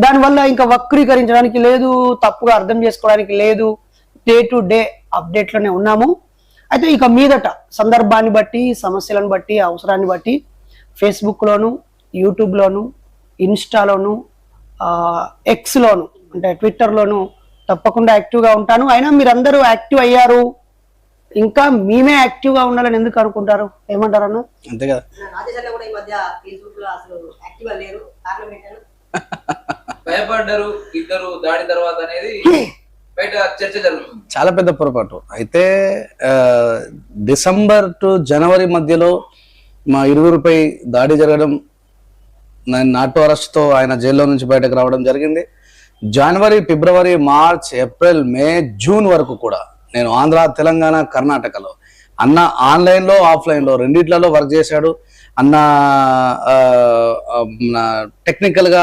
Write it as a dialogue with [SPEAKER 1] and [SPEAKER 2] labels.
[SPEAKER 1] దానివల్ల ఇంకా వక్రీకరించడానికి లేదు, తప్పుగా అర్థం చేసుకోవడానికి లేదు. డే టు డే అప్డేట్లోనే ఉన్నాము. అయితే ఇక మీదట సందర్భాన్ని బట్టి, సమస్యలను బట్టి, అవసరాన్ని బట్టి ఫేస్బుక్లోను, యూట్యూబ్లోను, ఇన్స్టాలోను, ఎక్స్లోను అంటే ట్విట్టర్లోను తప్పకుండా యాక్టివ్గా ఉంటాను. అయినా మీరందరూ యాక్టివ్ అయ్యారు, ఇంకా మేమే యాక్టివ్గా ఉండాలని ఎందుకు అనుకుంటారు? ఏమంటారు అన్న?
[SPEAKER 2] అంతే కదా.
[SPEAKER 3] భయపడ్డారు ఇద్దరు దాడి తర్వాత అనేది బయట చర్చ జరుగుతుంది.
[SPEAKER 2] చాలా పెద్ద పొరపాటు. అయితే డిసెంబర్ టు జనవరి మధ్యలో మా ఇరువురిపై దాడి జరగడం, నాటు అరెస్ట్తో ఆయన జైల్లో నుంచి బయటకు రావడం జరిగింది. జనవరి, ఫిబ్రవరి, మార్చ్, ఏప్రిల్, మే, జూన్ వరకు కూడా నేను ఆంధ్ర, తెలంగాణ, కర్ణాటకలో అన్న ఆన్లైన్లో, ఆఫ్లైన్లో రెండిట్లలో వర్క్ చేశాడు. అన్న టెక్నికల్గా